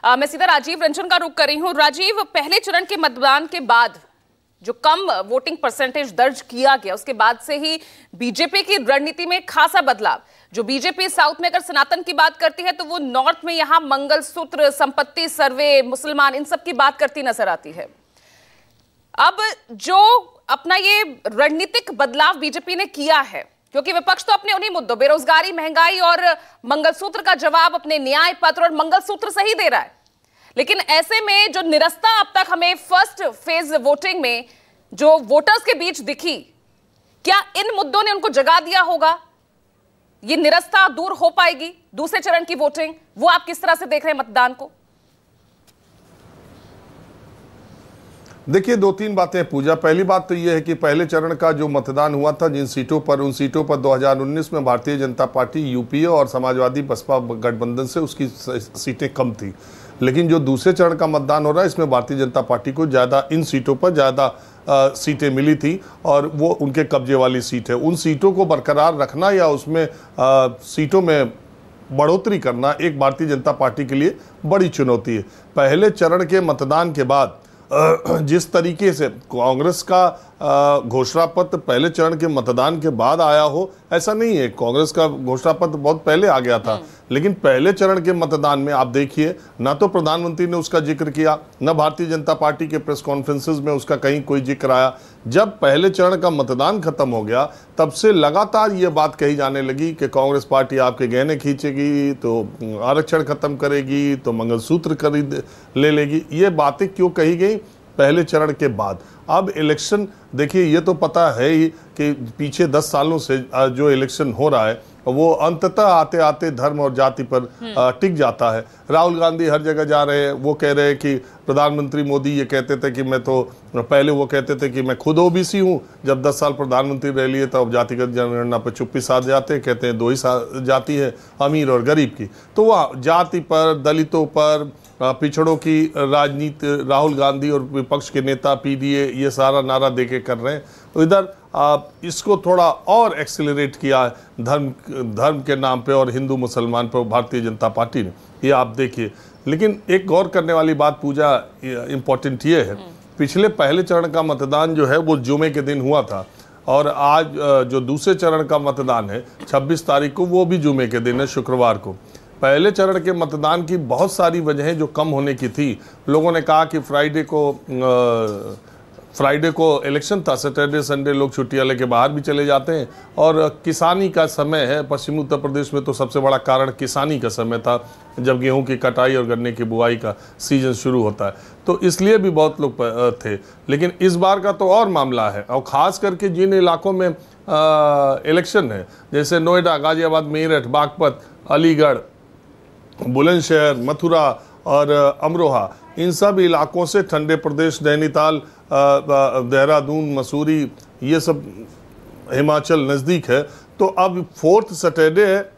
मैं सीधा राजीव रंजन का रुख कर रही हूं। राजीव, पहले चरण के मतदान के बाद जो कम वोटिंग परसेंटेज दर्ज किया गया, उसके बाद से ही बीजेपी की रणनीति में खासा बदलाव। जो बीजेपी साउथ में अगर सनातन की बात करती है तो वो नॉर्थ में यहां मंगलसूत्र, संपत्ति सर्वे, मुसलमान, इन सब की बात करती नजर आती है। अब जो अपना ये रणनीतिक बदलाव बीजेपी ने किया है, क्योंकि विपक्ष तो अपने उन्हीं मुद्दों बेरोजगारी, महंगाई और मंगलसूत्र का जवाब अपने न्याय पत्र और मंगलसूत्र से ही दे रहा है, लेकिन ऐसे में जो निरस्ता अब तक हमें फर्स्ट फेज वोटिंग में जो वोटर्स के बीच दिखी, क्या इन मुद्दों ने उनको जगा दिया होगा? ये निरस्ता दूर हो पाएगी दूसरे चरण की वोटिंग? वो आप किस तरह से देख रहे हैं मतदान को? देखिए, दो तीन बातें पूजा। पहली बात तो यह है कि पहले चरण का जो मतदान हुआ था जिन सीटों पर, उन सीटों पर 2019 में भारतीय जनता पार्टी यूपीए और समाजवादी बसपा गठबंधन से उसकी सीटें कम थी। लेकिन जो दूसरे चरण का मतदान हो रहा है, इसमें भारतीय जनता पार्टी को ज़्यादा, इन सीटों पर ज़्यादा सीटें मिली थी और वो उनके कब्जे वाली सीट है। उन सीटों को बरकरार रखना या उसमें सीटों में बढ़ोतरी करना एक भारतीय जनता पार्टी के लिए बड़ी चुनौती है। पहले चरण के मतदान के बाद जिस तरीके से कांग्रेस का घोषणा पत्र पहले चरण के मतदान के बाद आया हो, ऐसा नहीं है। कांग्रेस का घोषणा पत्र बहुत पहले आ गया था, लेकिन पहले चरण के मतदान में आप देखिए, ना तो प्रधानमंत्री ने उसका जिक्र किया, न भारतीय जनता पार्टी के प्रेस कॉन्फ्रेंसेस में उसका कहीं कोई जिक्र आया। जब पहले चरण का मतदान खत्म हो गया, तब से लगातार ये बात कही जाने लगी कि कांग्रेस पार्टी आपके गहने खींचेगी, तो आरक्षण खत्म करेगी, तो मंगलसूत्र खरीद ले लेगी। ये बातें क्यों कही गई पहले चरण के बाद? अब इलेक्शन देखिए, ये तो पता है ही कि पीछे 10 सालों से जो इलेक्शन हो रहा है वो अंततः आते आते धर्म और जाति पर टिक जाता है। राहुल गांधी हर जगह जा रहे हैं, वो कह रहे हैं कि प्रधानमंत्री मोदी ये कहते थे कि मैं तो, पहले वो कहते थे कि मैं खुद ओबीसी हूँ, जब 10 साल प्रधानमंत्री रह लिए तब जातिगत जनगणना पर चुप्पी साध जाते, कहते हैं 2 ही जाति है, अमीर और गरीब की। तो वह जाति पर, दलितों पर, पिछड़ों की राजनीति राहुल गांधी और विपक्ष के नेता पीडीए ये सारा नारा देके कर रहे हैं। इधर इसको थोड़ा और एक्सेलरेट किया है धर्म के नाम पे और हिंदू मुसलमान पर भारतीय जनता पार्टी ने, ये आप देखिए। लेकिन एक गौर करने वाली बात पूजा, इम्पोर्टेंट ये है, पिछले पहले चरण का मतदान जो है वो जुमे के दिन हुआ था, और आज जो दूसरे चरण का मतदान है 26 तारीख को, वो भी जुमे के दिन है, शुक्रवार को। पहले चरण के मतदान की बहुत सारी वजहें जो कम होने की थी, लोगों ने कहा कि फ्राइडे को इलेक्शन था, सैटरडे संडे लोग छुट्टियां लेके बाहर भी चले जाते हैं, और किसानी का समय है। पश्चिमी उत्तर प्रदेश में तो सबसे बड़ा कारण किसानी का समय था, जब गेहूं की कटाई और गन्ने की बुआई का सीजन शुरू होता है, तो इसलिए भी बहुत लोग थे। लेकिन इस बार का तो और मामला है, और ख़ास करके जिन इलाकों में इलेक्शन है, जैसे नोएडा, गाजियाबाद, मेरठ, बागपत, अलीगढ़, बुलंदशहर, मथुरा और अमरोहा, इन सब इलाकों से ठंडे प्रदेश, नैनीताल, देहरादून, मसूरी, ये सब हिमाचल नज़दीक है। तो अब 4th सैटरडे है,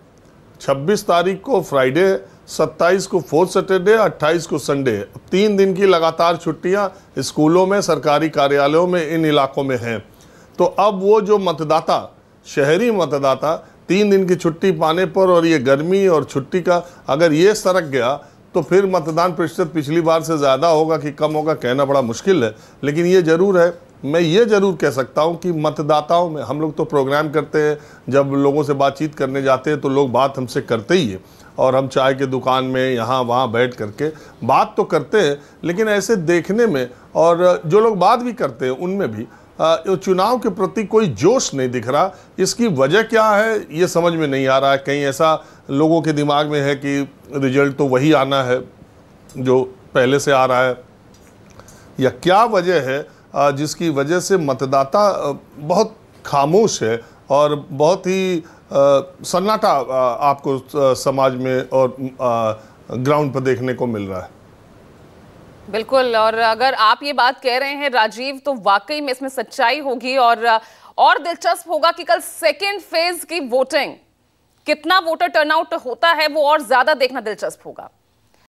26 तारीख को फ्राइडे है, 27 को 4th सैटरडे, 28 को संडे है। 3 दिन की लगातार छुट्टियां स्कूलों में, सरकारी कार्यालयों में, इन इलाकों में हैं। तो अब वो जो मतदाता, शहरी मतदाता, 3 दिन की छुट्टी पाने पर, और ये गर्मी और छुट्टी का अगर ये सरक गया, तो फिर मतदान प्रतिशत पिछली बार से ज़्यादा होगा कि कम होगा, कहना बड़ा मुश्किल है। लेकिन ये ज़रूर है, मैं ये ज़रूर कह सकता हूँ कि मतदाताओं में, हम लोग तो प्रोग्राम करते हैं, जब लोगों से बातचीत करने जाते हैं तो लोग बात हमसे करते ही है, और हम चाय के दुकान में यहाँ वहाँ बैठ करके बात तो करते हैं, लेकिन ऐसे देखने में, और जो लोग बात भी करते हैं उनमें भी चुनाव के प्रति कोई जोश नहीं दिख रहा। इसकी वजह क्या है ये समझ में नहीं आ रहा है। कहीं ऐसा लोगों के दिमाग में है कि रिजल्ट तो वही आना है जो पहले से आ रहा है, या क्या वजह है जिसकी वजह से मतदाता बहुत खामोश है और बहुत ही सन्नाटा आपको समाज में और ग्राउंड पर देखने को मिल रहा है। बिल्कुल, और अगर आप ये बात कह रहे हैं राजीव, तो वाकई में इसमें सच्चाई होगी, और दिलचस्प होगा कि कल सेकेंड फेज की वोटिंग कितना वोटर टर्नआउट होता है, वो और ज्यादा देखना दिलचस्प होगा।